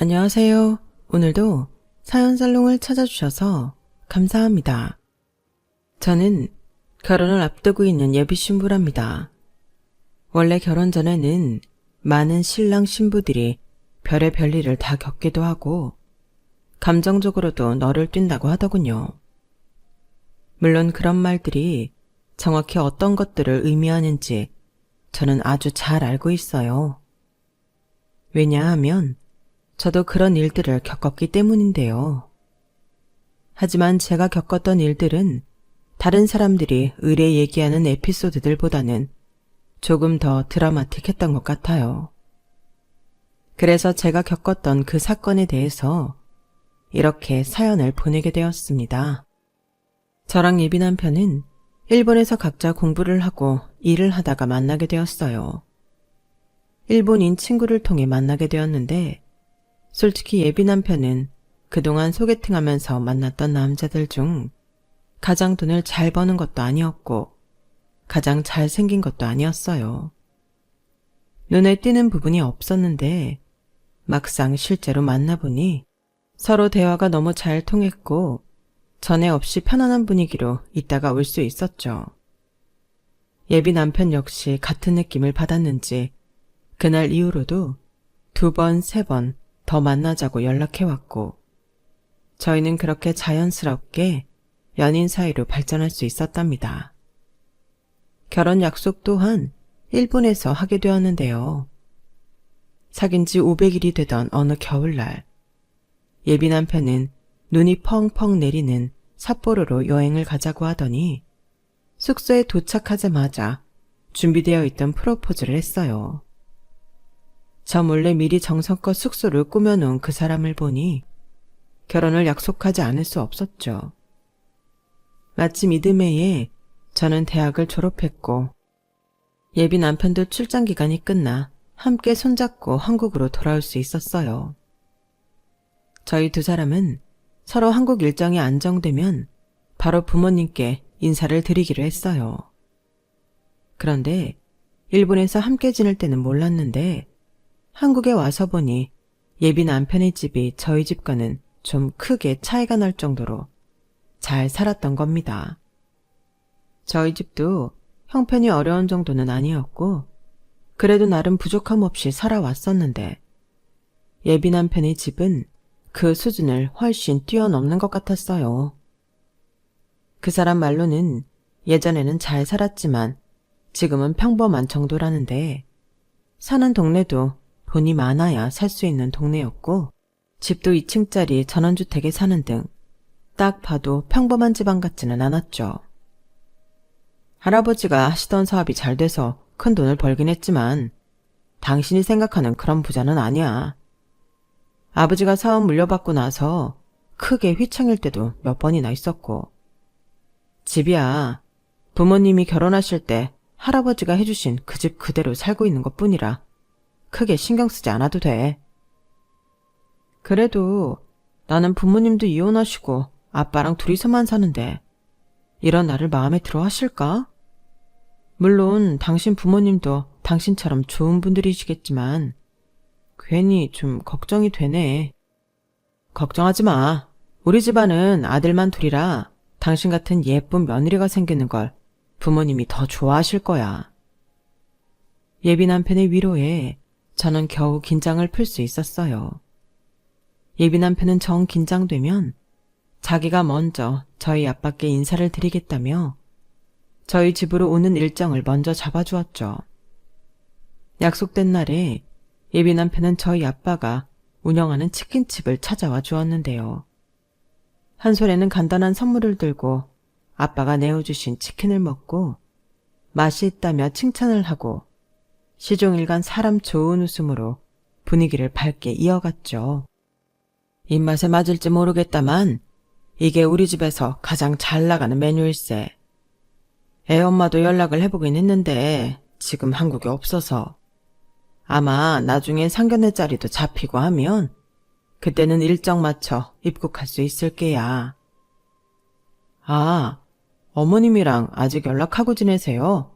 안녕하세요. 오늘도 사연살롱을 찾아주셔서 감사합니다. 저는 결혼을 앞두고 있는 예비신부랍니다. 원래 결혼 전에는 많은 신랑 신부들이 별의별 일을 다 겪기도 하고 감정적으로도 너를 뛴다고 하더군요. 물론 그런 말들이 정확히 어떤 것들을 의미하는지 저는 아주 잘 알고 있어요. 왜냐하면 저도 그런 일들을 겪었기 때문인데요. 하지만 제가 겪었던 일들은 다른 사람들이 의뢰 얘기하는 에피소드들보다는 조금 더 드라마틱했던 것 같아요. 그래서 제가 겪었던 그 사건에 대해서 이렇게 사연을 보내게 되었습니다. 저랑 예비 남편은 일본에서 각자 공부를 하고 일을 하다가 만나게 되었어요. 일본인 친구를 통해 만나게 되었는데 솔직히 예비 남편은 그동안 소개팅하면서 만났던 남자들 중 가장 돈을 잘 버는 것도 아니었고 가장 잘생긴 것도 아니었어요. 눈에 띄는 부분이 없었는데 막상 실제로 만나보니 서로 대화가 너무 잘 통했고 전에 없이 편안한 분위기로 있다가 올 수 있었죠. 예비 남편 역시 같은 느낌을 받았는지 그날 이후로도 2번, 3번 더 만나자고 연락해왔고 저희는 그렇게 자연스럽게 연인 사이로 발전할 수 있었답니다. 결혼 약속 또한 일본에서 하게 되었는데요. 사귄 지 500일이 되던 어느 겨울날 예비 남편은 눈이 펑펑 내리는 삿포로로 여행을 가자고 하더니 숙소에 도착하자마자 준비되어 있던 프로포즈를 했어요. 저 몰래 미리 정성껏 숙소를 꾸며놓은 그 사람을 보니 결혼을 약속하지 않을 수 없었죠. 마침 이듬해에 저는 대학을 졸업했고 예비 남편도 출장 기간이 끝나 함께 손잡고 한국으로 돌아올 수 있었어요. 저희 두 사람은 서로 한국 일정이 안정되면 바로 부모님께 인사를 드리기로 했어요. 그런데 일본에서 함께 지낼 때는 몰랐는데 한국에 와서 보니 예비 남편의 집이 저희 집과는 좀 크게 차이가 날 정도로 잘 살았던 겁니다. 저희 집도 형편이 어려운 정도는 아니었고 그래도 나름 부족함 없이 살아왔었는데 예비 남편의 집은 그 수준을 훨씬 뛰어넘는 것 같았어요. 그 사람 말로는 예전에는 잘 살았지만 지금은 평범한 정도라는데 사는 동네도 돈이 많아야 살 수 있는 동네였고 집도 2층짜리 전원주택에 사는 등 딱 봐도 평범한 집안 같지는 않았죠. 할아버지가 하시던 사업이 잘 돼서 큰 돈을 벌긴 했지만 당신이 생각하는 그런 부자는 아니야. 아버지가 사업 물려받고 나서 크게 휘청일 때도 몇 번이나 있었고 집이야 부모님이 결혼하실 때 할아버지가 해주신 그 집 그대로 살고 있는 것뿐이라 크게 신경 쓰지 않아도 돼. 그래도 나는 부모님도 이혼하시고 아빠랑 둘이서만 사는데 이런 나를 마음에 들어 하실까? 물론 당신 부모님도 당신처럼 좋은 분들이시겠지만 괜히 좀 걱정이 되네. 걱정하지 마. 우리 집안은 아들만 둘이라 당신 같은 예쁜 며느리가 생기는 걸 부모님이 더 좋아하실 거야. 예비 남편의 위로에 저는 겨우 긴장을 풀 수 있었어요. 예비 남편은 정 긴장되면 자기가 먼저 저희 아빠께 인사를 드리겠다며 저희 집으로 오는 일정을 먼저 잡아주었죠. 약속된 날에 예비 남편은 저희 아빠가 운영하는 치킨집을 찾아와 주었는데요. 한 손에는 간단한 선물을 들고 아빠가 내어주신 치킨을 먹고 맛이 있다며 칭찬을 하고 시종일관 사람 좋은 웃음으로 분위기를 밝게 이어갔죠. 입맛에 맞을지 모르겠다만 이게 우리 집에서 가장 잘 나가는 메뉴일세. 애엄마도 연락을 해보긴 했는데 지금 한국에 없어서 아마 나중에 상견례 자리도 잡히고 하면 그때는 일정 맞춰 입국할 수 있을 게야. 아, 어머님이랑 아직 연락하고 지내세요?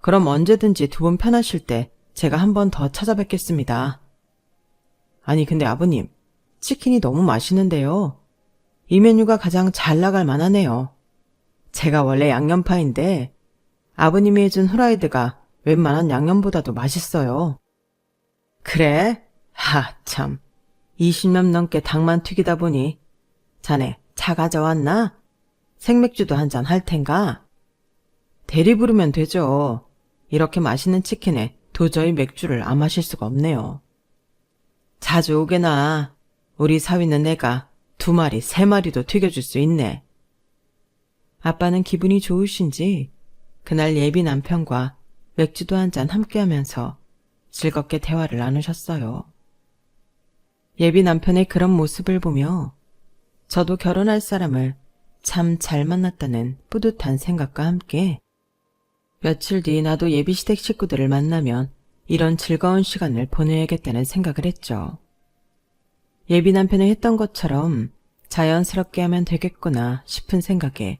그럼 언제든지 두 분 편하실 때 제가 한 번 더 찾아뵙겠습니다. 아니 근데 아버님, 치킨이 너무 맛있는데요. 이 메뉴가 가장 잘 나갈 만하네요. 제가 원래 양념파인데 아버님이 해준 후라이드가 웬만한 양념보다도 맛있어요. 그래? 하, 참. 20년 넘게 닭만 튀기다 보니 자네 차 가져왔나? 생맥주도 한 잔 할 텐가? 대리 부르면 되죠. 이렇게 맛있는 치킨에 도저히 맥주를 안 마실 수가 없네요. 자주 오게나. 우리 사위는 내가 2마리, 3마리도 튀겨줄 수 있네. 아빠는 기분이 좋으신지 그날 예비 남편과 맥주도 한 잔 함께 하면서 즐겁게 대화를 나누셨어요. 예비 남편의 그런 모습을 보며 저도 결혼할 사람을 참 잘 만났다는 뿌듯한 생각과 함께 며칠 뒤 나도 예비 시댁 식구들을 만나면 이런 즐거운 시간을 보내야겠다는 생각을 했죠. 예비 남편이 했던 것처럼 자연스럽게 하면 되겠구나 싶은 생각에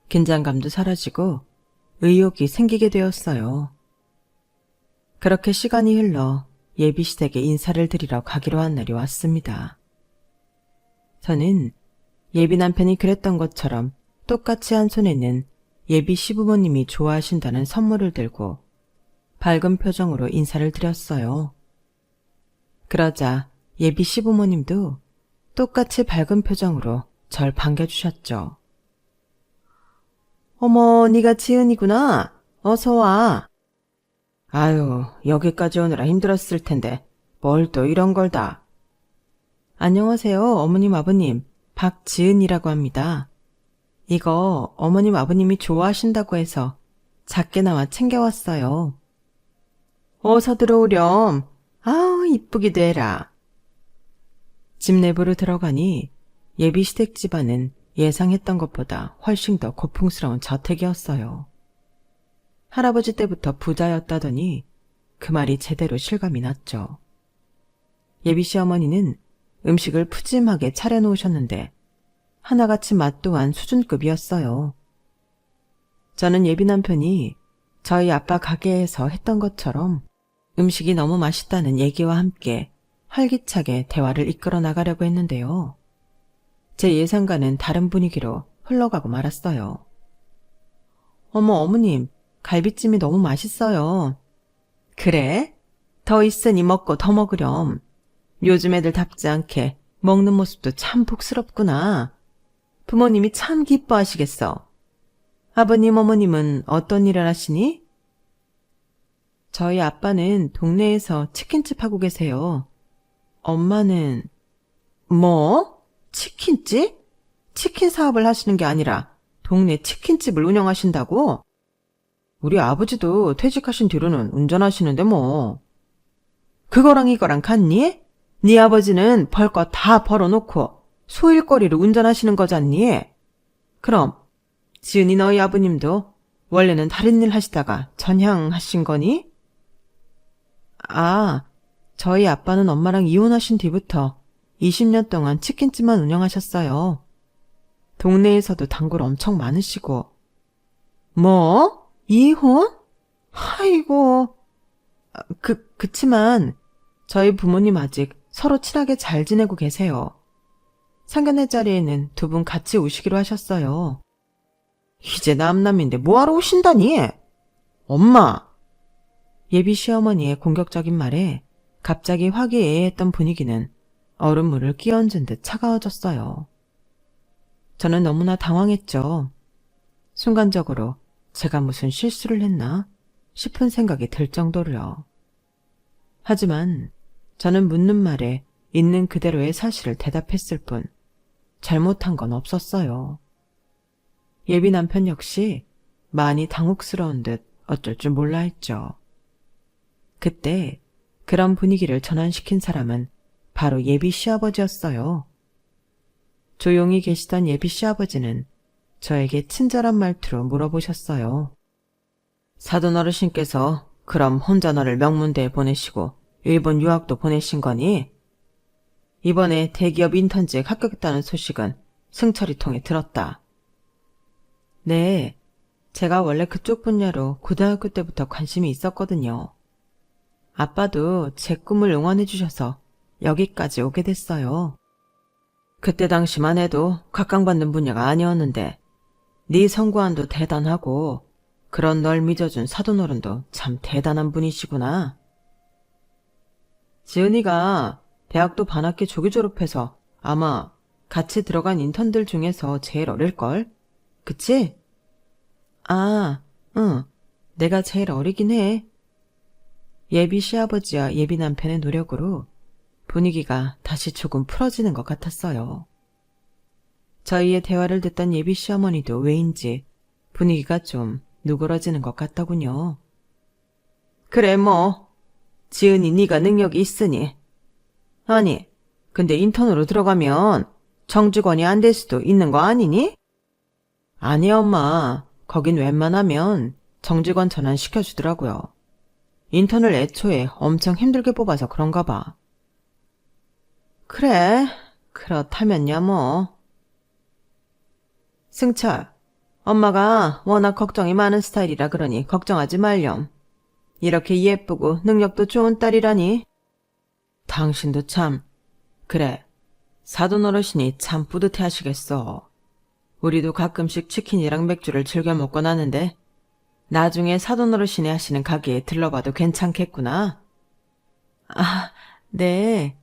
긴장감도 사라지고 의욕이 생기게 되었어요. 그렇게 시간이 흘러 예비 시댁에 인사를 드리러 가기로 한 날이 왔습니다. 저는 예비 남편이 그랬던 것처럼 똑같이 한 손에는 예비 시부모님이 좋아하신다는 선물을 들고 밝은 표정으로 인사를 드렸어요. 그러자 예비 시부모님도 똑같이 밝은 표정으로 절 반겨주셨죠. 어머, 네가 지은이구나. 어서 와. 아유, 여기까지 오느라 힘들었을 텐데 뭘 또 이런 걸 다. 안녕하세요, 어머님 아버님. 박지은이라고 합니다. 이거 어머님 아버님이 좋아하신다고 해서 작게나마 챙겨왔어요. 어서 들어오렴. 아우, 이쁘기도 해라. 집 내부로 들어가니 예비 시댁 집안은 예상했던 것보다 훨씬 더 고풍스러운 저택이었어요. 할아버지 때부터 부자였다더니 그 말이 제대로 실감이 났죠. 예비 시어머니는 음식을 푸짐하게 차려놓으셨는데 하나같이 맛 또한 수준급이었어요. 저는 예비 남편이 저희 아빠 가게에서 했던 것처럼 음식이 너무 맛있다는 얘기와 함께 활기차게 대화를 이끌어 나가려고 했는데요. 제 예상과는 다른 분위기로 흘러가고 말았어요. 어머, 어머님, 갈비찜이 너무 맛있어요. 그래? 더 있으니 먹고 더 먹으렴. 요즘 애들답지 않게 먹는 모습도 참 복스럽구나. 부모님이 참 기뻐하시겠어. 아버님, 어머님은 어떤 일을 하시니? 저희 아빠는 동네에서 치킨집 하고 계세요. 엄마는... 뭐? 치킨집? 치킨 사업을 하시는 게 아니라 동네 치킨집을 운영하신다고? 우리 아버지도 퇴직하신 뒤로는 운전하시는데 뭐. 그거랑 이거랑 같니? 네 아버지는 벌 거 다 벌어놓고 소일거리를 운전하시는 거잖니? 그럼 지은이 너희 아버님도 원래는 다른 일 하시다가 전향하신 거니? 아, 저희 아빠는 엄마랑 이혼하신 뒤부터 20년 동안 치킨집만 운영하셨어요. 동네에서도 단골 엄청 많으시고. 뭐? 이혼? 아이고. 그치만 저희 부모님 아직 서로 친하게 잘 지내고 계세요. 상견례 자리에는 2분 같이 오시기로 하셨어요. 이제 남남인데 뭐하러 오신다니? 엄마! 예비 시어머니의 공격적인 말에 갑자기 화기애애했던 분위기는 얼음물을 끼얹은 듯 차가워졌어요. 저는 너무나 당황했죠. 순간적으로 제가 무슨 실수를 했나 싶은 생각이 들 정도로요. 하지만 저는 묻는 말에 있는 그대로의 사실을 대답했을 뿐 잘못한 건 없었어요. 예비 남편 역시 많이 당혹스러운 듯 어쩔 줄 몰라 했죠. 그때 그런 분위기를 전환시킨 사람은 바로 예비 시아버지였어요. 조용히 계시던 예비 시아버지는 저에게 친절한 말투로 물어보셨어요. 사돈 어르신께서 그럼 혼자 너를 명문대에 보내시고 일본 유학도 보내신 거니? 이번에 대기업 인턴직 합격했다는 소식은 승철이 통해 들었다. 네, 제가 원래 그쪽 분야로 고등학교 때부터 관심이 있었거든요. 아빠도 제 꿈을 응원해 주셔서 여기까지 오게 됐어요. 그때 당시만 해도 각광받는 분야가 아니었는데 네 성구안도 대단하고 그런 널 믿어준 사돈어른도 참 대단한 분이시구나. 지은이가 대학도 반학기 조기 졸업해서 아마 같이 들어간 인턴들 중에서 제일 어릴걸? 그치? 아, 응. 내가 제일 어리긴 해. 예비 시아버지와 예비 남편의 노력으로 분위기가 다시 조금 풀어지는 것 같았어요. 저희의 대화를 듣던 예비 시어머니도 왜인지 분위기가 좀 누그러지는 것 같더군요. 그래 뭐 지은이 네가 능력이 있으니. 아니 근데 인턴으로 들어가면 정직원이 안 될 수도 있는 거 아니니? 아니 엄마 거긴 웬만하면 정직원 전환 시켜주더라고요. 인턴을 애초에 엄청 힘들게 뽑아서 그런가 봐. 그래 그렇다면야 뭐. 승철 엄마가 워낙 걱정이 많은 스타일이라 그러니 걱정하지 말렴. 이렇게 예쁘고 능력도 좋은 딸이라니. 당신도 참. 그래 사돈 어르신이 참 뿌듯해 하시겠어. 우리도 가끔씩 치킨이랑 맥주를 즐겨 먹곤 하는데 나중에 사돈 어르신이 하시는 가게에 들러봐도 괜찮겠구나. 아, 네.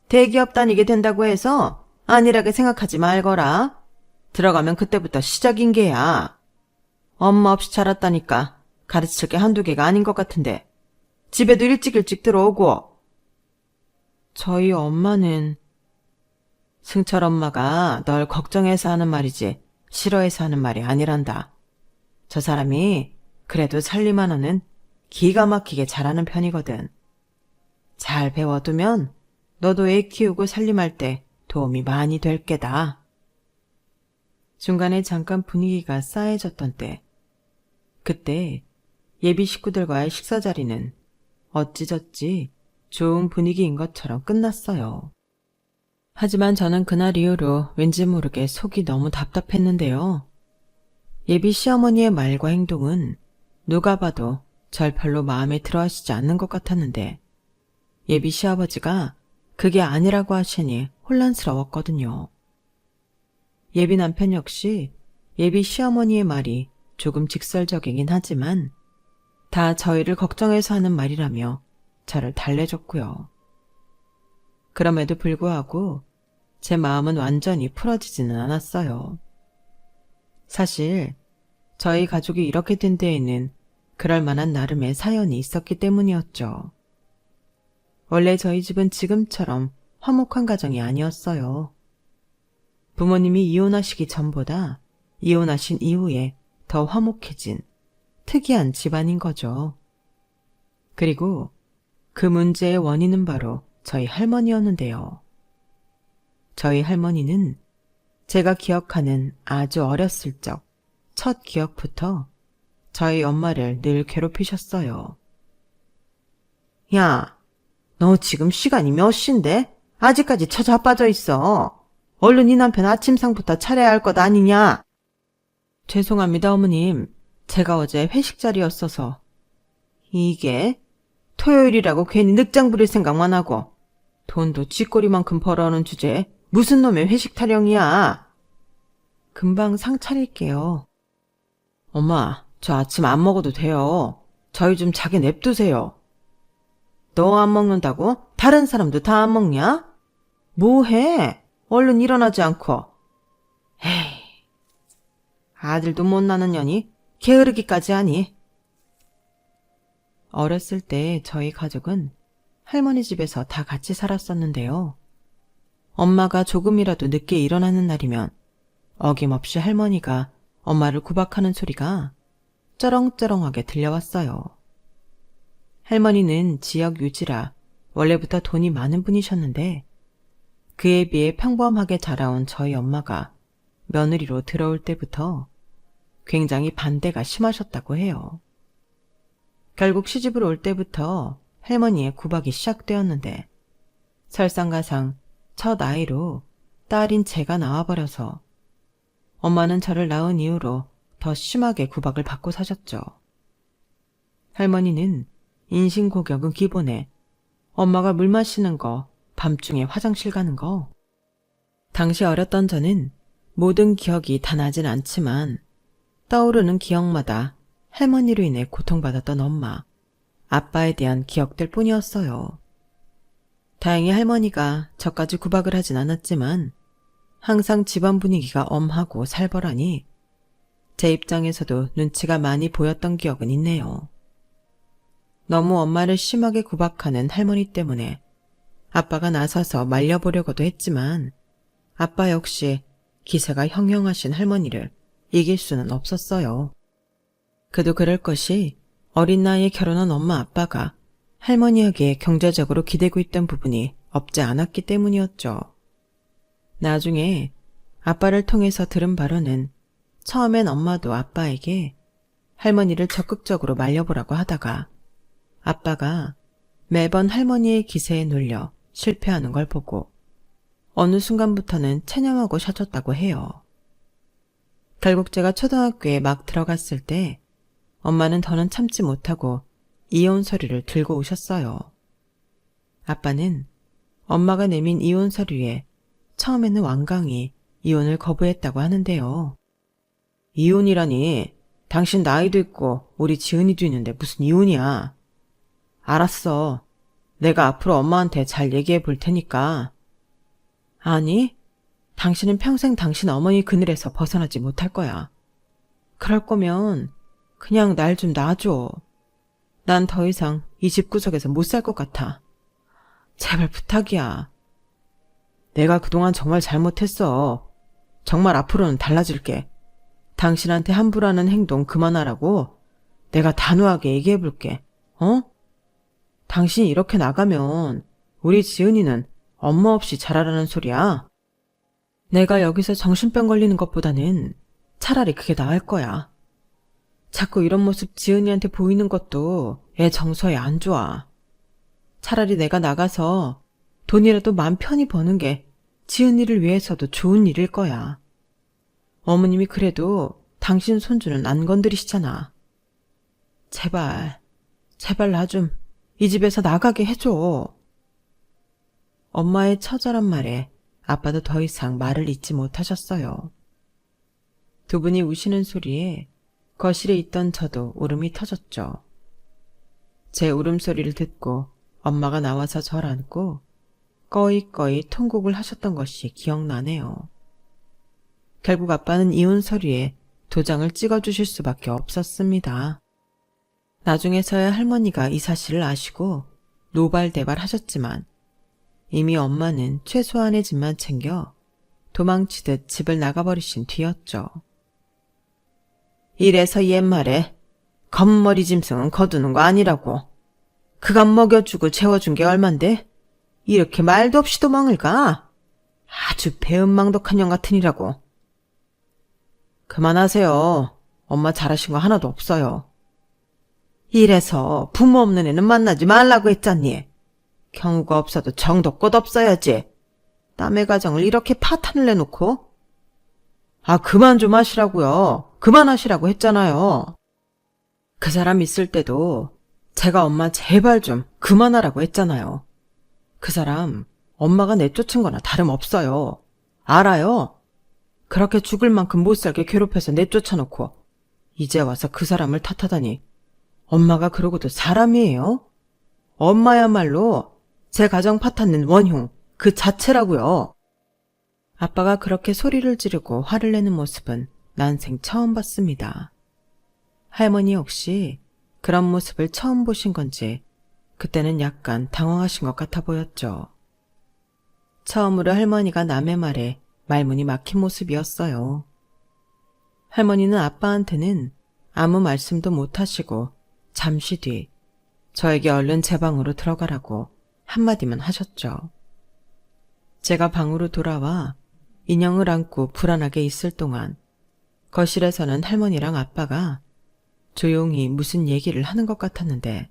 대기업 다니게 된다고 해서 안일하게 생각하지 말거라. 들어가면 그때부터 시작인 게야. 엄마 없이 자랐다니까 가르칠 게 한두 개가 아닌 것 같은데 집에도 일찍 들어오고. 저희 엄마는 승철 엄마가 널 걱정해서 하는 말이지 싫어해서 하는 말이 아니란다. 저 사람이 그래도 살림하나는 기가 막히게 잘하는 편이거든. 잘 배워두면 너도 애 키우고 살림할 때 도움이 많이 될 게다. 중간에 잠깐 분위기가 싸해졌던 때, 그때 예비 식구들과의 식사 자리는 어찌저찌 좋은 분위기인 것처럼 끝났어요. 하지만 저는 그날 이후로 왠지 모르게 속이 너무 답답했는데요. 예비 시어머니의 말과 행동은 누가 봐도 절 별로 마음에 들어 하시지 않는 것 같았는데 예비 시아버지가 그게 아니라고 하시니 혼란스러웠거든요. 예비 남편 역시 예비 시어머니의 말이 조금 직설적이긴 하지만 다 저희를 걱정해서 하는 말이라며 저를 달래줬고요. 그럼에도 불구하고 제 마음은 완전히 풀어지지는 않았어요. 사실 저희 가족이 이렇게 된 데에는 그럴 만한 나름의 사연이 있었기 때문이었죠. 원래 저희 집은 지금처럼 화목한 가정이 아니었어요. 부모님이 이혼하시기 전보다 이혼하신 이후에 더 화목해진 특이한 집안인 거죠. 그리고 그 문제의 원인은 바로 저희 할머니였는데요. 저희 할머니는 제가 기억하는 아주 어렸을 적 첫 기억부터 저희 엄마를 늘 괴롭히셨어요. 야, 너 지금 시간이 몇 시인데? 아직까지 처자빠져 있어. 얼른 네 남편 아침상부터 차려야 할 것 아니냐? 죄송합니다, 어머님. 제가 어제 회식 자리였어서. 이게 토요일이라고 괜히 늑장 부릴 생각만 하고 돈도 쥐꼬리만큼 벌어오는 주제에 무슨 놈의 회식 타령이야. 금방 상 차릴게요. 엄마, 저 아침 안 먹어도 돼요. 저희 좀 자게 냅두세요. 너 안 먹는다고? 다른 사람도 다 안 먹냐? 뭐해? 얼른 일어나지 않고. 에이, 아들도 못 낳는 년이 게으르기까지 하니. 어렸을 때 저희 가족은 할머니 집에서 다 같이 살았었는데요. 엄마가 조금이라도 늦게 일어나는 날이면 어김없이 할머니가 엄마를 구박하는 소리가 쩌렁쩌렁하게 들려왔어요. 할머니는 지역 유지라 원래부터 돈이 많은 분이셨는데 그에 비해 평범하게 자라온 저희 엄마가 며느리로 들어올 때부터 굉장히 반대가 심하셨다고 해요. 결국 시집을 올 때부터 할머니의 구박이 시작되었는데 설상가상 첫 아이로 딸인 제가 나와버려서 엄마는 저를 낳은 이후로 더 심하게 구박을 받고 사셨죠. 할머니는 인신고격은 기본에 엄마가 물 마시는 거, 밤중에 화장실 가는 거. 당시 어렸던 저는 모든 기억이 다 나진 않지만 떠오르는 기억마다 할머니로 인해 고통받았던 엄마, 아빠에 대한 기억들 뿐이었어요. 다행히 할머니가 저까지 구박을 하진 않았지만 항상 집안 분위기가 엄하고 살벌하니 제 입장에서도 눈치가 많이 보였던 기억은 있네요. 너무 엄마를 심하게 구박하는 할머니 때문에 아빠가 나서서 말려보려고도 했지만 아빠 역시 기세가 형형하신 할머니를 이길 수는 없었어요. 그도 그럴 것이 어린 나이에 결혼한 엄마 아빠가 할머니에게 경제적으로 기대고 있던 부분이 없지 않았기 때문이었죠. 나중에 아빠를 통해서 들은 바로는 처음엔 엄마도 아빠에게 할머니를 적극적으로 말려보라고 하다가 아빠가 매번 할머니의 기세에 눌려 실패하는 걸 보고 어느 순간부터는 체념하고 셔줬다고 해요. 결국 제가 초등학교에 막 들어갔을 때 엄마는 더는 참지 못하고 이혼 서류를 들고 오셨어요. 아빠는 엄마가 내민 이혼 서류에 처음에는 완강히 이혼을 거부했다고 하는데요. 이혼이라니, 당신 나이도 있고 우리 지은이도 있는데 무슨 이혼이야. 알았어. 내가 앞으로 엄마한테 잘 얘기해 볼 테니까. 아니, 당신은 평생 당신 어머니 그늘에서 벗어나지 못할 거야. 그럴 거면 그냥 날 좀 놔줘. 난 더 이상 이 집구석에서 못 살 것 같아. 제발 부탁이야. 내가 그동안 정말 잘못했어. 정말 앞으로는 달라질게. 당신한테 함부로 하는 행동 그만하라고 내가 단호하게 얘기해볼게. 어? 당신이 이렇게 나가면 우리 지은이는 엄마 없이 자라라는 소리야. 내가 여기서 정신병 걸리는 것보다는 차라리 그게 나을 거야. 자꾸 이런 모습 지은이한테 보이는 것도 애 정서에 안 좋아. 차라리 내가 나가서 돈이라도 맘 편히 버는 게 지은이를 위해서도 좋은 일일 거야. 어머님이 그래도 당신 손주는 안 건드리시잖아. 제발, 제발 나 좀 이 집에서 나가게 해줘. 엄마의 처절한 말에 아빠도 더 이상 말을 잇지 못하셨어요. 두 분이 우시는 소리에 거실에 있던 저도 울음이 터졌죠. 제 울음소리를 듣고 엄마가 나와서 절 안고 꺼이꺼이 통곡을 하셨던 것이 기억나네요. 결국 아빠는 이혼 서류에 도장을 찍어주실 수밖에 없었습니다. 나중에서야 할머니가 이 사실을 아시고 노발대발 하셨지만 이미 엄마는 최소한의 집만 챙겨 도망치듯 집을 나가버리신 뒤였죠. 이래서 옛말에 겉머리 짐승은 거두는 거 아니라고. 그간 먹여주고 재워준 게 얼만데 이렇게 말도 없이 도망을 가? 아주 배은망덕한 년 같으니라고. 그만하세요. 엄마 잘하신 거 하나도 없어요. 이래서 부모 없는 애는 만나지 말라고 했잖니. 경우가 없어도 정도껏 없어야지. 남의 가정을 이렇게 파탄을 내놓고. 아, 그만 좀 하시라고요. 그만하시라고 했잖아요. 그 사람 있을 때도 제가 엄마 제발 좀 그만하라고 했잖아요. 그 사람 엄마가 내쫓은 거나 다름없어요. 알아요? 그렇게 죽을 만큼 못살게 괴롭혀서 내쫓아놓고 이제 와서 그 사람을 탓하다니. 엄마가 그러고도 사람이에요? 엄마야말로 제 가정 파탄낸 원흉 그 자체라고요. 아빠가 그렇게 소리를 지르고 화를 내는 모습은 난생 처음 봤습니다. 할머니 역시 그런 모습을 처음 보신 건지 그때는 약간 당황하신 것 같아 보였죠. 처음으로 할머니가 남의 말에 말문이 막힌 모습이었어요. 할머니는 아빠한테는 아무 말씀도 못하시고 잠시 뒤 저에게 얼른 제 방으로 들어가라고 한마디만 하셨죠. 제가 방으로 돌아와 인형을 안고 불안하게 있을 동안 거실에서는 할머니랑 아빠가 조용히 무슨 얘기를 하는 것 같았는데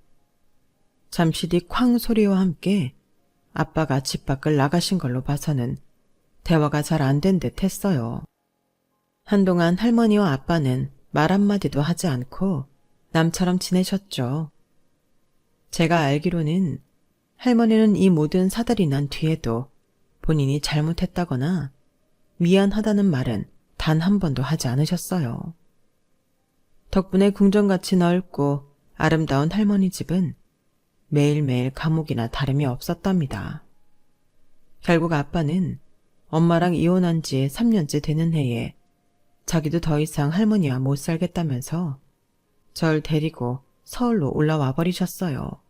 잠시 뒤 쾅 소리와 함께 아빠가 집 밖을 나가신 걸로 봐서는 대화가 잘 안 된 듯 했어요. 한동안 할머니와 아빠는 말 한마디도 하지 않고 남처럼 지내셨죠. 제가 알기로는 할머니는 이 모든 사달이 난 뒤에도 본인이 잘못했다거나 미안하다는 말은 단 한 번도 하지 않으셨어요. 덕분에 궁전같이 넓고 아름다운 할머니 집은 매일매일 감옥이나 다름이 없었답니다. 결국 아빠는 엄마랑 이혼한 지 3년째 되는 해에 자기도 더 이상 할머니와 못 살겠다면서 절 데리고 서울로 올라와 버리셨어요.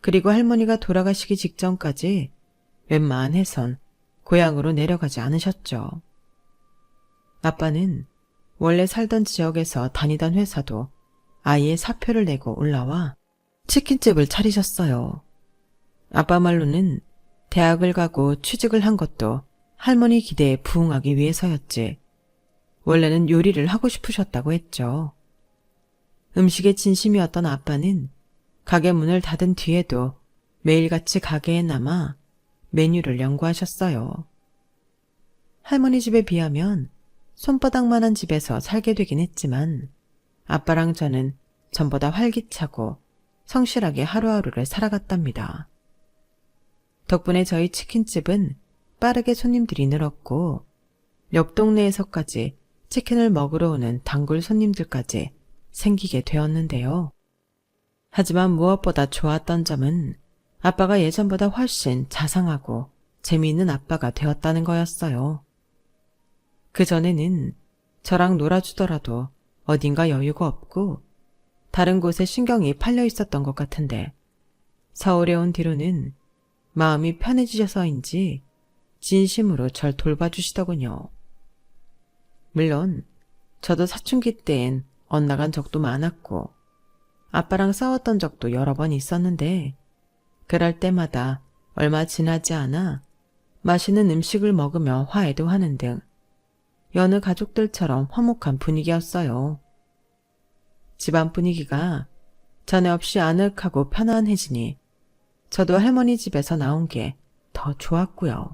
그리고 할머니가 돌아가시기 직전까지 웬만해선 고향으로 내려가지 않으셨죠. 아빠는 원래 살던 지역에서 다니던 회사도 아예 사표를 내고 올라와 치킨집을 차리셨어요. 아빠 말로는 대학을 가고 취직을 한 것도 할머니 기대에 부응하기 위해서였지 원래는 요리를 하고 싶으셨다고 했죠. 음식에 진심이었던 아빠는 가게 문을 닫은 뒤에도 매일같이 가게에 남아 메뉴를 연구하셨어요. 할머니 집에 비하면 손바닥만한 집에서 살게 되긴 했지만 아빠랑 저는 전보다 활기차고 성실하게 하루하루를 살아갔답니다. 덕분에 저희 치킨집은 빠르게 손님들이 늘었고 옆 동네에서까지 치킨을 먹으러 오는 단골 손님들까지 생기게 되었는데요. 하지만 무엇보다 좋았던 점은 아빠가 예전보다 훨씬 자상하고 재미있는 아빠가 되었다는 거였어요. 그전에는 저랑 놀아주더라도 어딘가 여유가 없고 다른 곳에 신경이 팔려 있었던 것 같은데 서울에 온 뒤로는 마음이 편해지셔서인지 진심으로 절 돌봐주시더군요. 물론 저도 사춘기 때엔 엇나간 적도 많았고 아빠랑 싸웠던 적도 여러 번 있었는데 그럴 때마다 얼마 지나지 않아 맛있는 음식을 먹으며 화해도 하는 등 여느 가족들처럼 화목한 분위기였어요. 집안 분위기가 전에 없이 아늑하고 편안해지니 저도 할머니 집에서 나온 게 더 좋았고요.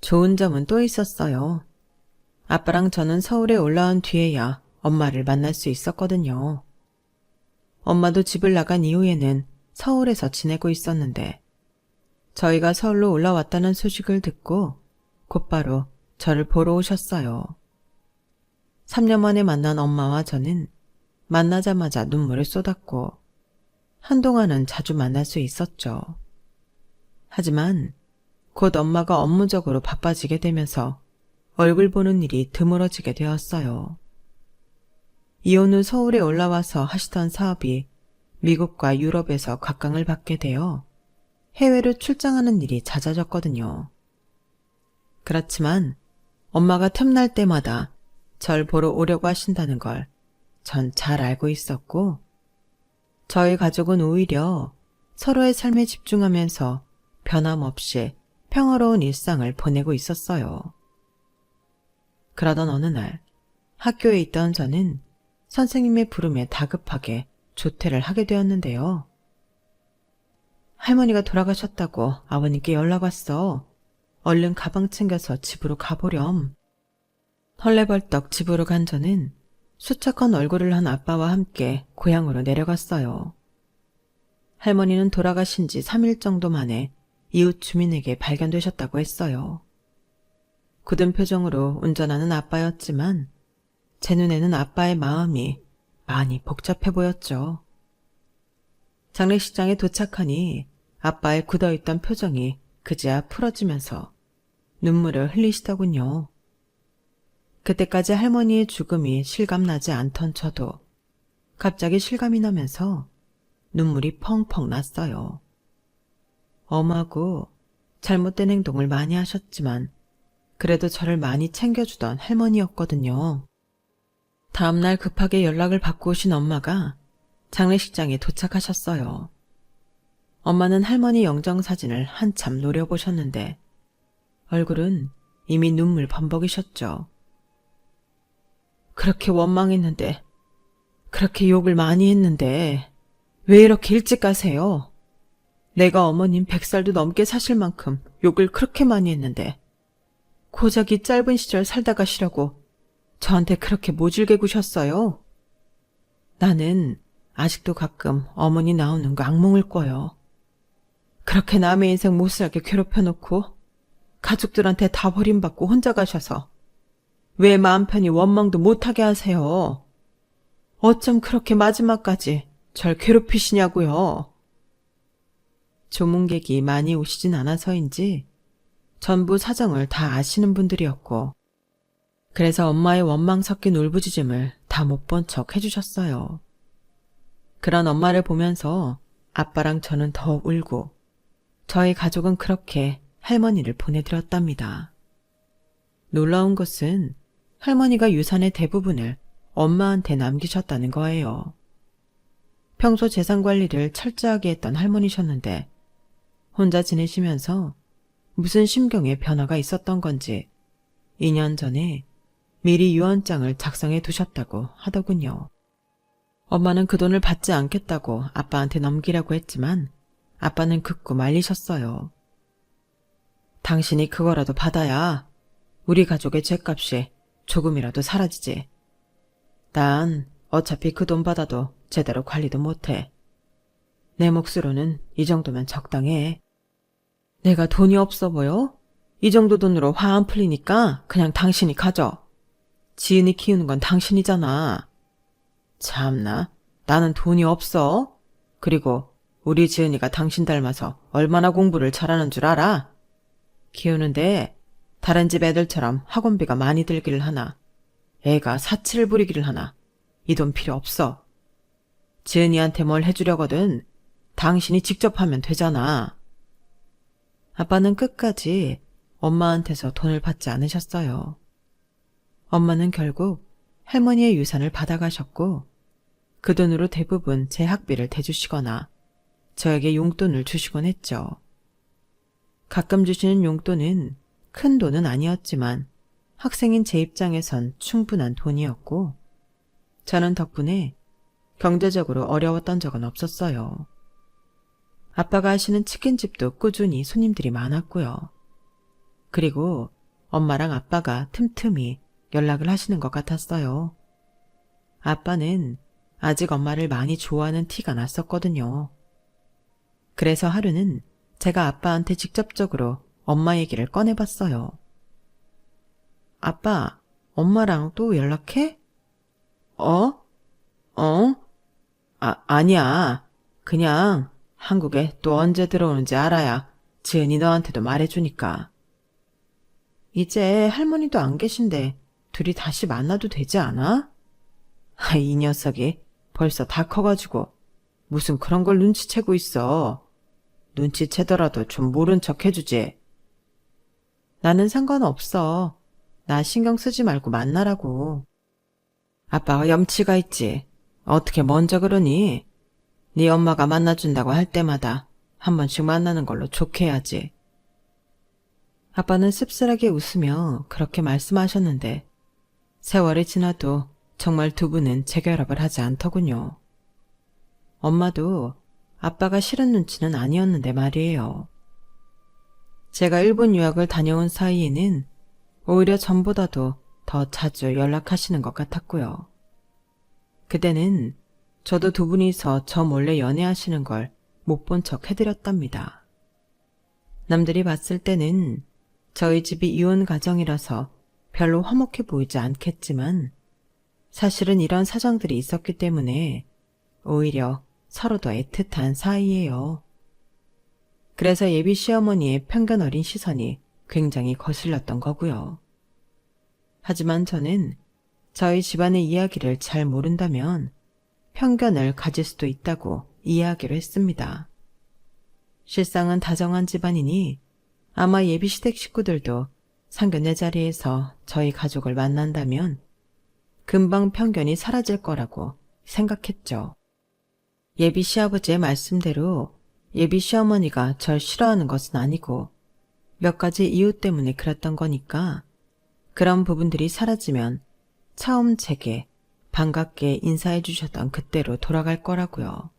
좋은 점은 또 있었어요. 아빠랑 저는 서울에 올라온 뒤에야 엄마를 만날 수 있었거든요. 엄마도 집을 나간 이후에는 서울에서 지내고 있었는데 저희가 서울로 올라왔다는 소식을 듣고 곧바로 저를 보러 오셨어요. 3년 만에 만난 엄마와 저는 만나자마자 눈물을 쏟았고 한동안은 자주 만날 수 있었죠. 하지만 곧 엄마가 업무적으로 바빠지게 되면서 얼굴 보는 일이 드물어지게 되었어요. 이혼 후 서울에 올라와서 하시던 사업이 미국과 유럽에서 각광을 받게 되어 해외로 출장하는 일이 잦아졌거든요. 그렇지만 엄마가 틈날 때마다 절 보러 오려고 하신다는 걸 전 잘 알고 있었고 저희 가족은 오히려 서로의 삶에 집중하면서 변함없이 평화로운 일상을 보내고 있었어요. 그러던 어느 날 학교에 있던 저는 선생님의 부름에 다급하게 조퇴를 하게 되었는데요. 할머니가 돌아가셨다고 아버님께 연락 왔어. 얼른 가방 챙겨서 집으로 가보렴. 헐레벌떡 집으로 간 저는 수척한 얼굴을 한 아빠와 함께 고향으로 내려갔어요. 할머니는 돌아가신 지 3일 정도 만에 이웃 주민에게 발견되셨다고 했어요. 굳은 표정으로 운전하는 아빠였지만 제 눈에는 아빠의 마음이 많이 복잡해 보였죠. 장례식장에 도착하니 아빠의 굳어있던 표정이 그제야 풀어지면서 눈물을 흘리시더군요. 그때까지 할머니의 죽음이 실감나지 않던 저도 갑자기 실감이 나면서 눈물이 펑펑 났어요. 엄하고 잘못된 행동을 많이 하셨지만 그래도 저를 많이 챙겨주던 할머니였거든요. 다음날 급하게 연락을 받고 오신 엄마가 장례식장에 도착하셨어요. 엄마는 할머니 영정사진을 한참 노려보셨는데 얼굴은 이미 눈물 범벅이셨죠. 그렇게 원망했는데, 그렇게 욕을 많이 했는데 왜 이렇게 일찍 가세요? 내가 어머님 100살도 넘게 사실 만큼 욕을 그렇게 많이 했는데 고작 이 짧은 시절 살다 가시라고 저한테 그렇게 모질게 구셨어요? 나는 아직도 가끔 어머니 나오는 거 악몽을 꿔요. 그렇게 남의 인생 못살게 괴롭혀놓고 가족들한테 다 버림받고 혼자 가셔서 왜 마음 편히 원망도 못하게 하세요? 어쩜 그렇게 마지막까지 절 괴롭히시냐고요. 조문객이 많이 오시진 않아서인지 전부 사정을 다 아시는 분들이었고, 그래서 엄마의 원망 섞인 울부짖음을 다 못 본 척 해주셨어요. 그런 엄마를 보면서 아빠랑 저는 더 울고, 저희 가족은 그렇게 할머니를 보내드렸답니다. 놀라운 것은 할머니가 유산의 대부분을 엄마한테 남기셨다는 거예요. 평소 재산 관리를 철저하게 했던 할머니셨는데 혼자 지내시면서 무슨 심경의 변화가 있었던 건지 2년 전에 미리 유언장을 작성해 두셨다고 하더군요. 엄마는 그 돈을 받지 않겠다고 아빠한테 넘기라고 했지만 아빠는 극구 말리셨어요. 당신이 그거라도 받아야 우리 가족의 죗값이 조금이라도 사라지지. 난 어차피 그 돈 받아도 제대로 관리도 못해. 내 몫으로는 이 정도면 적당해. 내가 돈이 없어 보여? 이 정도 돈으로 화 안 풀리니까 그냥 당신이 가져. 지은이 키우는 건 당신이잖아. 참나, 나는 돈이 없어. 그리고 우리 지은이가 당신 닮아서 얼마나 공부를 잘하는 줄 알아? 키우는데 다른 집 애들처럼 학원비가 많이 들기를 하나, 애가 사치를 부리기를 하나, 이 돈 필요 없어. 지은이한테 뭘 해주려거든 당신이 직접 하면 되잖아. 아빠는 끝까지 엄마한테서 돈을 받지 않으셨어요. 엄마는 결국 할머니의 유산을 받아가셨고 그 돈으로 대부분 제 학비를 대주시거나 저에게 용돈을 주시곤 했죠. 가끔 주시는 용돈은 큰 돈은 아니었지만 학생인 제 입장에선 충분한 돈이었고 저는 덕분에 경제적으로 어려웠던 적은 없었어요. 아빠가 하시는 치킨집도 꾸준히 손님들이 많았고요. 그리고 엄마랑 아빠가 틈틈이 연락을 하시는 것 같았어요. 아빠는 아직 엄마를 많이 좋아하는 티가 났었거든요. 그래서 하루는 제가 아빠한테 직접적으로 엄마 얘기를 꺼내봤어요. 아빠, 엄마랑 또 연락해? 아니야. 그냥 한국에 또 언제 들어오는지 알아야 지은이 너한테도 말해주니까. 이제 할머니도 안 계신데 둘이 다시 만나도 되지 않아? 이 녀석이 벌써 다 커가지고 무슨 그런 걸 눈치채고 있어. 눈치채더라도 좀 모른 척 해주지. 나는 상관없어. 나 신경 쓰지 말고 만나라고. 아빠가 염치가 있지. 어떻게 먼저 그러니? 네 엄마가 만나준다고 할 때마다 한 번씩 만나는 걸로 좋게 해야지. 아빠는 씁쓸하게 웃으며 그렇게 말씀하셨는데 세월이 지나도 정말 두 분은 재결합을 하지 않더군요. 엄마도 아빠가 싫은 눈치는 아니었는데 말이에요. 제가 일본 유학을 다녀온 사이에는 오히려 전보다도 더 자주 연락하시는 것 같았고요. 그때는 저도 두 분이서 저 몰래 연애하시는 걸 못 본 척 해드렸답니다. 남들이 봤을 때는 저희 집이 이혼 가정이라서 별로 화목해 보이지 않겠지만 사실은 이런 사정들이 있었기 때문에 오히려 서로 더 애틋한 사이예요. 그래서 예비 시어머니의 편견 어린 시선이 굉장히 거슬렸던 거고요. 하지만 저는 저희 집안의 이야기를 잘 모른다면 편견을 가질 수도 있다고 이해하기로 했습니다. 실상은 다정한 집안이니 아마 예비시댁 식구들도 상견례 자리에서 저희 가족을 만난다면 금방 편견이 사라질 거라고 생각했죠. 예비 시아버지의 말씀대로 예비 시어머니가 절 싫어하는 것은 아니고 몇 가지 이유 때문에 그랬던 거니까 그런 부분들이 사라지면 처음 제게 반갑게 인사해 주셨던 그때로 돌아갈 거라고요.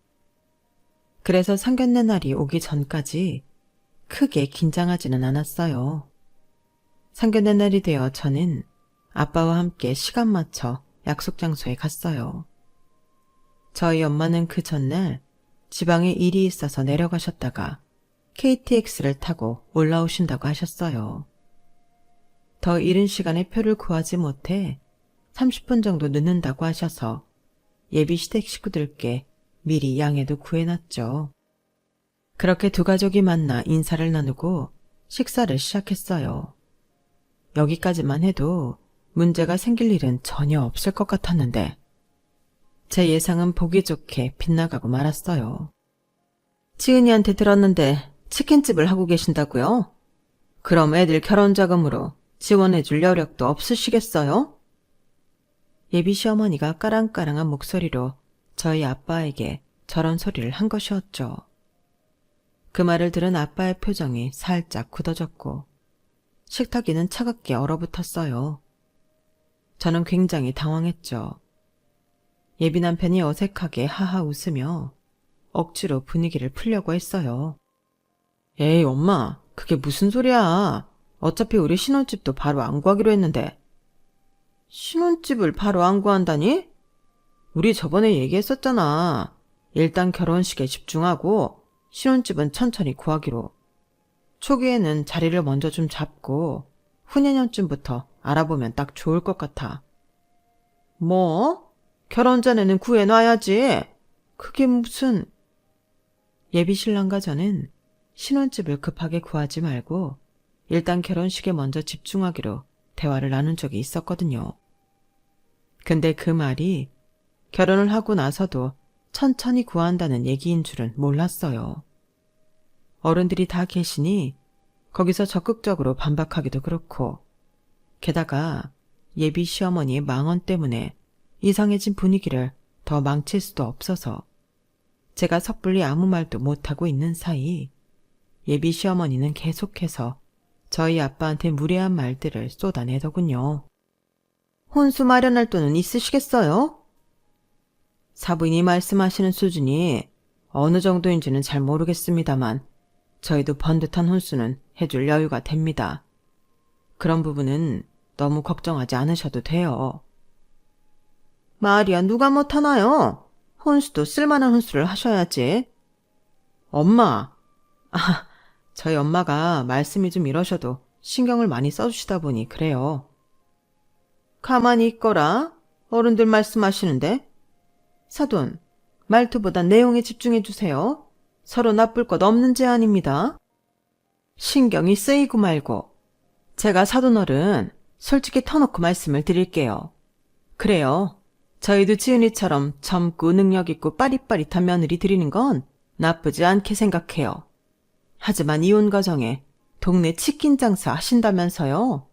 그래서 상견례 날이 오기 전까지 크게 긴장하지는 않았어요. 상견례 날이 되어 저는 아빠와 함께 시간 맞춰 약속 장소에 갔어요. 저희 엄마는 그 전날 지방에 일이 있어서 내려가셨다가 KTX를 타고 올라오신다고 하셨어요. 더 이른 시간에 표를 구하지 못해 30분 정도 늦는다고 하셔서 예비 시댁 식구들께 미리 양해도 구해놨죠. 그렇게 두 가족이 만나 인사를 나누고 식사를 시작했어요. 여기까지만 해도 문제가 생길 일은 전혀 없을 것 같았는데 제 예상은 보기 좋게 빗나가고 말았어요. 지은이한테 들었는데 치킨집을 하고 계신다고요? 그럼 애들 결혼 자금으로 지원해줄 여력도 없으시겠어요? 예비 시어머니가 까랑까랑한 목소리로 저희 아빠에게 저런 소리를 한 것이었죠. 그 말을 들은 아빠의 표정이 살짝 굳어졌고 식탁 위는 차갑게 얼어붙었어요. 저는 굉장히 당황했죠. 예비 남편이 어색하게 하하 웃으며 억지로 분위기를 풀려고 했어요. 에이 엄마, 그게 무슨 소리야. 어차피 우리 신혼집도 바로 안 구하기로 했는데. 신혼집을 바로 안 구한다니? 우리 저번에 얘기했었잖아. 일단 결혼식에 집중하고 신혼집은 천천히 구하기로. 초기에는 자리를 먼저 좀 잡고 후내년쯤부터 알아보면 딱 좋을 것 같아. 뭐? 결혼 전에는 구해놔야지. 그게 무슨... 예비 신랑과 저는 신혼집을 급하게 구하지 말고 일단 결혼식에 먼저 집중하기로 대화를 나눈 적이 있었거든요. 근데 그 말이 결혼을 하고 나서도 천천히 구한다는 얘기인 줄은 몰랐어요. 어른들이 다 계시니 거기서 적극적으로 반박하기도 그렇고 게다가 예비 시어머니의 망언 때문에 이상해진 분위기를 더 망칠 수도 없어서 제가 섣불리 아무 말도 못하고 있는 사이 예비 시어머니는 계속해서 저희 아빠한테 무례한 말들을 쏟아내더군요. 혼수 마련할 돈은 있으시겠어요? 사부인이 말씀하시는 수준이 어느 정도인지는 잘 모르겠습니다만 저희도 번듯한 혼수는 해줄 여유가 됩니다. 그런 부분은 너무 걱정하지 않으셔도 돼요. 말이야 누가 못하나요? 혼수도 쓸만한 혼수를 하셔야지. 엄마. 저희 엄마가 말씀이 좀 이러셔도 신경을 많이 써주시다 보니 그래요. 가만히 있거라. 어른들 말씀하시는데. 사돈, 말투보다 내용에 집중해 주세요. 서로 나쁠 것 없는 제안입니다. 신경이 쓰이고 말고. 제가 사돈어른 솔직히 터놓고 말씀을 드릴게요. 그래요. 저희도 지은이처럼 젊고 능력 있고 빠릿빠릿한 며느리 드리는 건 나쁘지 않게 생각해요. 하지만 이혼 과정에 동네 치킨 장사 하신다면서요?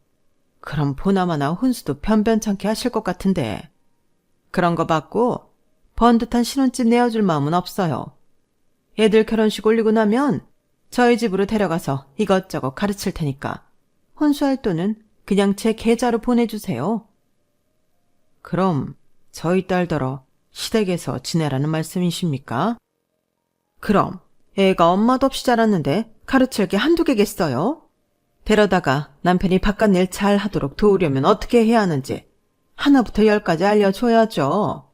그럼 보나마나 혼수도 변변찮게 하실 것 같은데. 그런 거 받고 번듯한 신혼집 내어줄 마음은 없어요. 애들 결혼식 올리고 나면 저희 집으로 데려가서 이것저것 가르칠 테니까 혼수할 돈은 그냥 제 계좌로 보내주세요. 그럼 저희 딸더러 시댁에서 지내라는 말씀이십니까? 그럼 애가 엄마도 없이 자랐는데 가르칠 게 한두 개겠어요? 데려다가 남편이 바깥일 잘 하도록 도우려면 어떻게 해야 하는지 하나부터 10까지 알려줘야죠.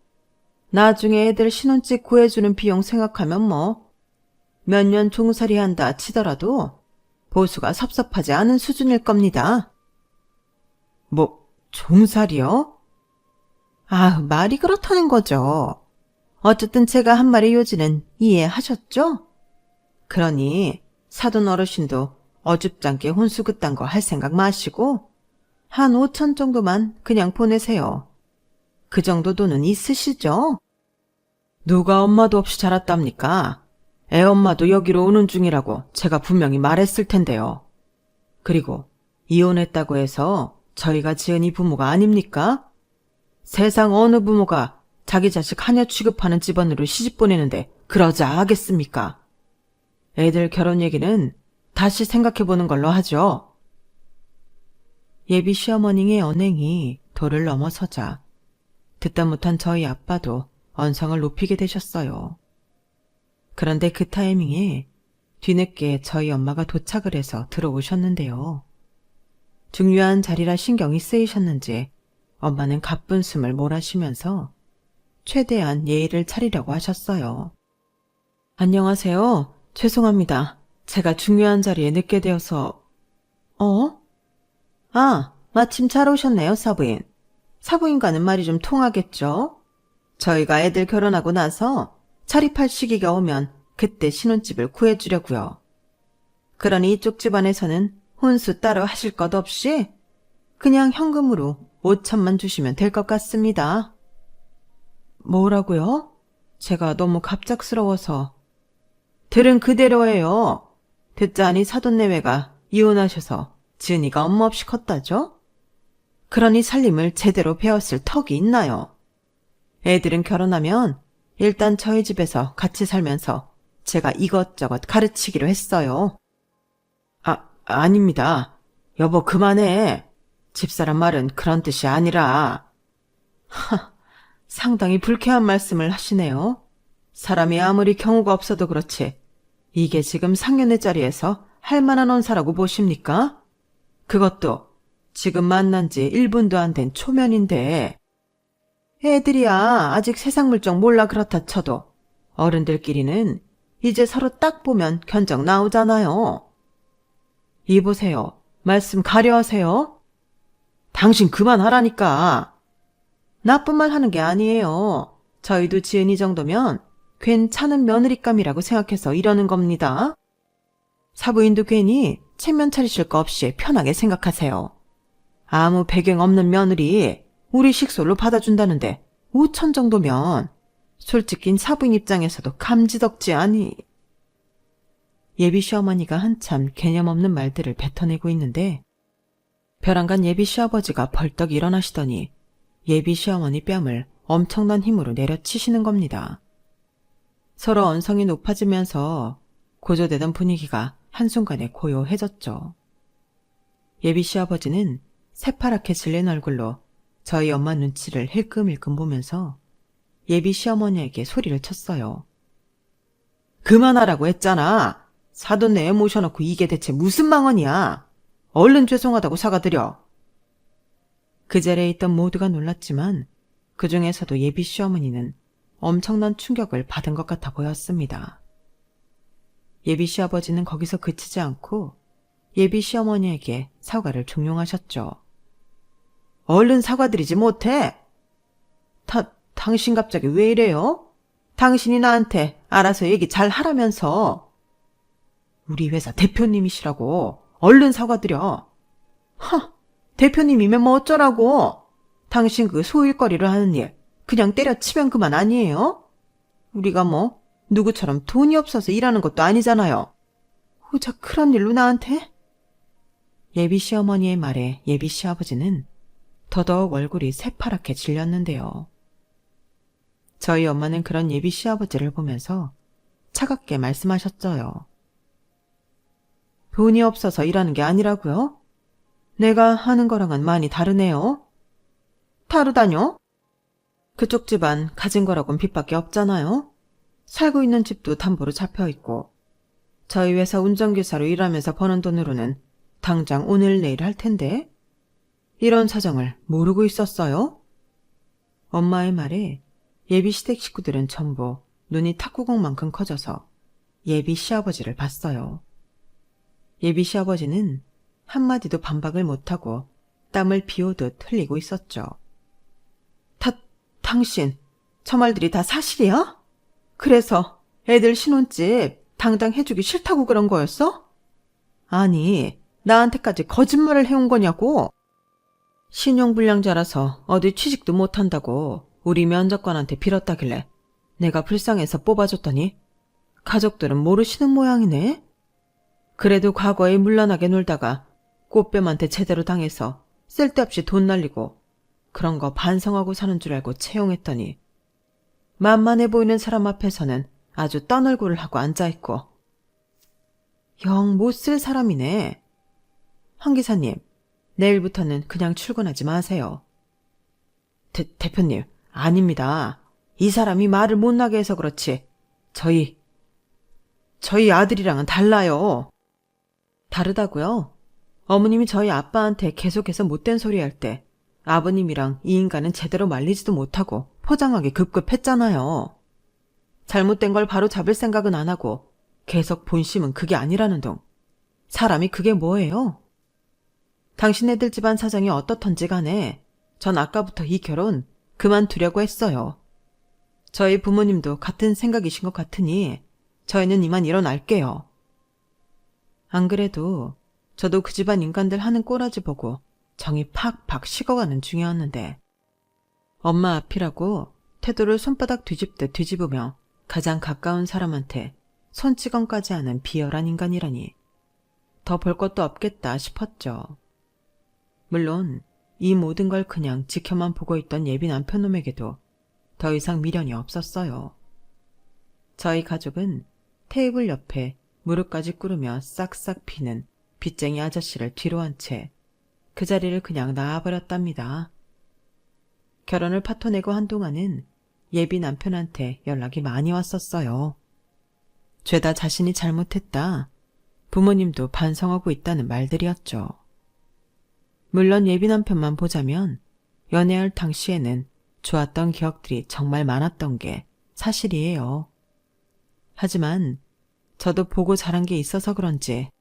나중에 애들 신혼집 구해주는 비용 생각하면 뭐 몇 년 종살이 한다 치더라도 보수가 섭섭하지 않은 수준일 겁니다. 뭐 종살이요? 말이 그렇다는 거죠. 어쨌든 제가 한 말의 요지는 이해하셨죠? 그러니 사돈 어르신도 어줍잖게 혼수 그딴 거 할 생각 마시고 한 5천 정도만 그냥 보내세요. 그 정도 돈은 있으시죠? 누가 엄마도 없이 자랐답니까? 애 엄마도 여기로 오는 중이라고 제가 분명히 말했을 텐데요. 그리고 이혼했다고 해서 저희가 지은이 부모가 아닙니까? 세상 어느 부모가 자기 자식 하녀 취급하는 집안으로 시집 보내는데 그러자 하겠습니까? 애들 결혼 얘기는 다시 생각해보는 걸로 하죠. 예비 시어머니의 언행이 도를 넘어서자 듣다 못한 저희 아빠도 언성을 높이게 되셨어요. 그런데 그 타이밍에 뒤늦게 저희 엄마가 도착을 해서 들어오셨는데요. 중요한 자리라 신경이 쓰이셨는지 엄마는 가쁜 숨을 몰아쉬면서 최대한 예의를 차리려고 하셨어요. 안녕하세요. 죄송합니다. 제가 중요한 자리에 늦게 되어서... 어? 아, 마침 잘 오셨네요, 사부인. 사부인과는 말이 좀 통하겠죠? 저희가 애들 결혼하고 나서 자립할 시기가 오면 그때 신혼집을 구해주려고요. 그러니 이쪽 집안에서는 혼수 따로 하실 것 없이 그냥 현금으로 5천만 주시면 될 것 같습니다. 뭐라고요? 제가 너무 갑작스러워서. 들은 그대로예요. 듣자하니 사돈내외가 이혼하셔서 지은이가 엄마 없이 컸다죠? 그러니 살림을 제대로 배웠을 턱이 있나요? 애들은 결혼하면 일단 저희 집에서 같이 살면서 제가 이것저것 가르치기로 했어요. 아닙니다. 여보 그만해. 집사람 말은 그런 뜻이 아니라. 상당히 불쾌한 말씀을 하시네요. 사람이 아무리 경우가 없어도 그렇지 이게 지금 상견례 자리에서 할 만한 언사라고 보십니까? 그것도 지금 만난 지 1분도 안 된 초면인데. 애들이야 아직 세상 물정 몰라 그렇다 쳐도 어른들끼리는 이제 서로 딱 보면 견적 나오잖아요. 이보세요. 말씀 가려하세요. 당신 그만하라니까. 나쁜 말 하는 게 아니에요. 저희도 지은이 정도면 괜찮은 며느리감이라고 생각해서 이러는 겁니다. 사부인도 괜히 체면 차리실 거 없이 편하게 생각하세요. 아무 배경 없는 며느리 우리 식솔로 받아준다는데 5천 정도면 솔직히 사부인 입장에서도 감지덕지 아니. 예비 시어머니가 한참 개념 없는 말들을 뱉어내고 있는데 벼랑간 예비 시아버지가 벌떡 일어나시더니 예비 시어머니 뺨을 엄청난 힘으로 내려치시는 겁니다. 서로 언성이 높아지면서 고조되던 분위기가 한순간에 고요해졌죠. 예비 시아버지는 새파랗게 질린 얼굴로 저희 엄마 눈치를 힐끔힐끔 보면서 예비 시어머니에게 소리를 쳤어요. 그만하라고 했잖아. 사돈네에 모셔놓고 이게 대체 무슨 망언이야. 얼른 죄송하다고 사과드려. 그 자리에 있던 모두가 놀랐지만 그 중에서도 예비 시어머니는 엄청난 충격을 받은 것 같아 보였습니다. 예비 시아버지는 거기서 그치지 않고 예비 시어머니에게 사과를 종용하셨죠. 얼른 사과드리지 못해. 당신 갑자기 왜 이래요? 당신이 나한테 알아서 얘기 잘 하라면서. 우리 회사 대표님이시라고. 얼른 사과드려. 대표님이면 뭐 어쩌라고. 당신 그 소일거리를 하는 일 그냥 때려치면 그만 아니에요? 우리가 뭐 누구처럼 돈이 없어서 일하는 것도 아니잖아요. 고작 그런 일로 나한테? 예비 시어머니의 말에 예비 시아버지는 더더욱 얼굴이 새파랗게 질렸는데요. 저희 엄마는 그런 예비 시아버지를 보면서 차갑게 말씀하셨어요. 돈이 없어서 일하는 게 아니라고요? 내가 하는 거랑은 많이 다르네요. 다르다뇨? 그쪽 집안 가진 거라곤 빚밖에 없잖아요. 살고 있는 집도 담보로 잡혀있고 저희 회사 운전기사로 일하면서 버는 돈으로는 당장 오늘 내일 할 텐데 이런 사정을 모르고 있었어요? 엄마의 말에 예비 시댁 식구들은 전부 눈이 탁구공만큼 커져서 예비 시아버지를 봤어요. 예비 시아버지는 한마디도 반박을 못하고 땀을 비오듯 흘리고 있었죠. 당신, 저 말들이 다 사실이야? 그래서 애들 신혼집 당장 해주기 싫다고 그런 거였어? 아니, 나한테까지 거짓말을 해온 거냐고? 신용불량자라서 어디 취직도 못한다고 우리 면접관한테 빌었다길래 내가 불쌍해서 뽑아줬더니 가족들은 모르시는 모양이네? 그래도 과거에 물란하게 놀다가 꽃뱀한테 제대로 당해서 쓸데없이 돈 날리고 그런 거 반성하고 사는 줄 알고 채용했더니 만만해 보이는 사람 앞에서는 아주 떤 얼굴을 하고 앉아있고 영 못 쓸 사람이네. 황 기사님, 내일부터는 그냥 출근하지 마세요. 대표님, 아닙니다. 이 사람이 말을 못나게 해서 그렇지 저희 아들이랑은 달라요. 다르다고요? 어머님이 저희 아빠한테 계속해서 못된 소리 할 때 아버님이랑 이 인간은 제대로 말리지도 못하고 포장하기 급급했잖아요. 잘못된 걸 바로 잡을 생각은 안 하고 계속 본심은 그게 아니라는 둥. 사람이 그게 뭐예요? 당신네들 집안 사정이 어떻던지 간에 전 아까부터 이 결혼 그만두려고 했어요. 저희 부모님도 같은 생각이신 것 같으니 저희는 이만 일어날게요. 안 그래도 저도 그 집안 인간들 하는 꼬라지 보고 정이 팍팍 식어가는 중이었는데 엄마 앞이라고 태도를 손바닥 뒤집듯 뒤집으며 가장 가까운 사람한테 손찌검까지 하는 비열한 인간이라니 더 볼 것도 없겠다 싶었죠. 물론 이 모든 걸 그냥 지켜만 보고 있던 예비 남편놈에게도 더 이상 미련이 없었어요. 저희 가족은 테이블 옆에 무릎까지 꿇으며 싹싹 피는 빚쟁이 아저씨를 뒤로 한 채 그 자리를 그냥 놔버렸답니다. 결혼을 파토내고 한동안은 예비 남편한테 연락이 많이 왔었어요. 죄다 자신이 잘못했다. 부모님도 반성하고 있다는 말들이었죠. 물론 예비 남편만 보자면 연애할 당시에는 좋았던 기억들이 정말 많았던 게 사실이에요. 하지만 저도 보고 자란 게 있어서 그런지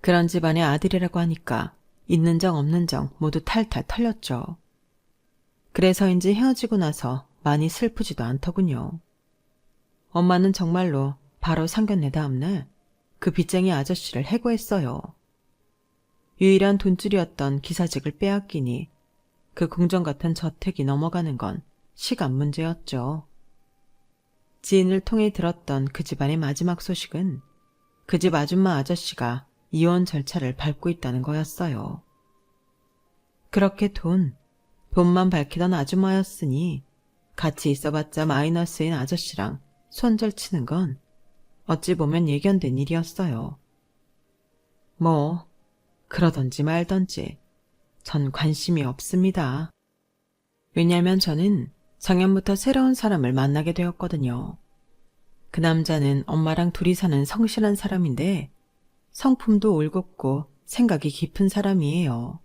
그런 집안의 아들이라고 하니까 있는 정 없는 정 모두 탈탈 털렸죠. 그래서인지 헤어지고 나서 많이 슬프지도 않더군요. 엄마는 정말로 바로 상견례 다음날 그 빚쟁이 아저씨를 해고했어요. 유일한 돈줄이었던 기사직을 빼앗기니 그 궁정 같은 저택이 넘어가는 건 시간 문제였죠. 지인을 통해 들었던 그 집안의 마지막 소식은 그 집 아줌마 아저씨가 이혼 절차를 밟고 있다는 거였어요. 그렇게 돈만 밝히던 아줌마였으니 같이 있어봤자 마이너스인 아저씨랑 손절치는 건 어찌 보면 예견된 일이었어요. 뭐 그러던지 말던지 전 관심이 없습니다. 왜냐하면 저는 작년부터 새로운 사람을 만나게 되었거든요. 그 남자는 엄마랑 둘이 사는 성실한 사람인데 성품도 올곧고 생각이 깊은 사람이에요.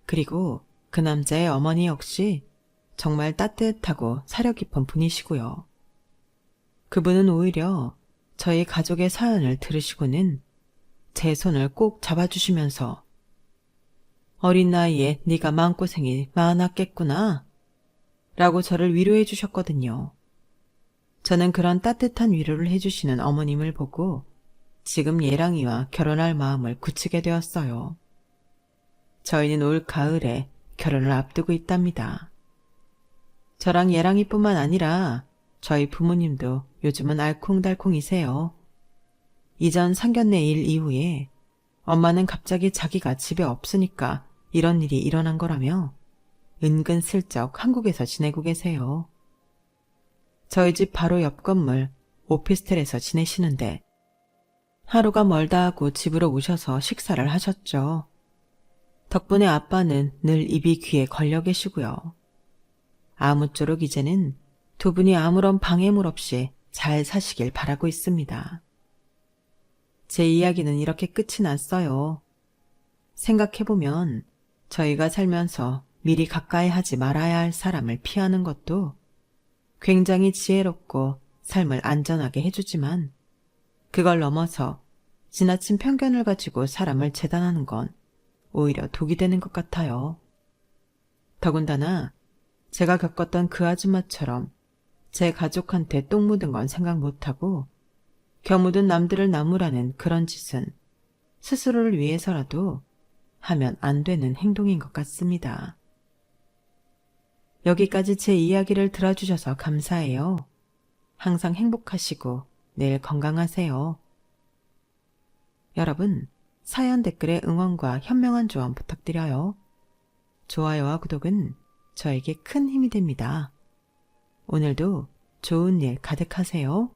그리고 그 남자의 어머니 역시 정말 따뜻하고 사려 깊은 분이시고요. 그분은 오히려 저희 가족의 사연을 들으시고는 제 손을 꼭 잡아주시면서 어린 나이에 네가 마음고생이 많았겠구나 라고 저를 위로해 주셨거든요. 저는 그런 따뜻한 위로를 해주시는 어머님을 보고 지금 예랑이와 결혼할 마음을 굳히게 되었어요. 저희는 올 가을에 결혼을 앞두고 있답니다. 저랑 예랑이뿐만 아니라 저희 부모님도 요즘은 알콩달콩이세요. 이전 상견례 일 이후에 엄마는 갑자기 자기가 집에 없으니까 이런 일이 일어난 거라며 은근슬쩍 한국에서 지내고 계세요. 저희 집 바로 옆 건물 오피스텔에서 지내시는데 하루가 멀다 하고 집으로 오셔서 식사를 하셨죠. 덕분에 아빠는 늘 입이 귀에 걸려 계시고요. 아무쪼록 이제는 두 분이 아무런 방해물 없이 잘 사시길 바라고 있습니다. 제 이야기는 이렇게 끝이 났어요. 생각해보면 저희가 살면서 미리 가까이 하지 말아야 할 사람을 피하는 것도 굉장히 지혜롭고 삶을 안전하게 해주지만 그걸 넘어서 지나친 편견을 가지고 사람을 재단하는 건 오히려 독이 되는 것 같아요. 더군다나 제가 겪었던 그 아줌마처럼 제 가족한테 똥 묻은 건 생각 못하고 겨 묻은 남들을 나무라는 그런 짓은 스스로를 위해서라도 하면 안 되는 행동인 것 같습니다. 여기까지 제 이야기를 들어주셔서 감사해요. 항상 행복하시고 내일 건강하세요. 여러분, 사연 댓글에 응원과 현명한 조언 부탁드려요. 좋아요와 구독은 저에게 큰 힘이 됩니다. 오늘도 좋은 일 가득하세요.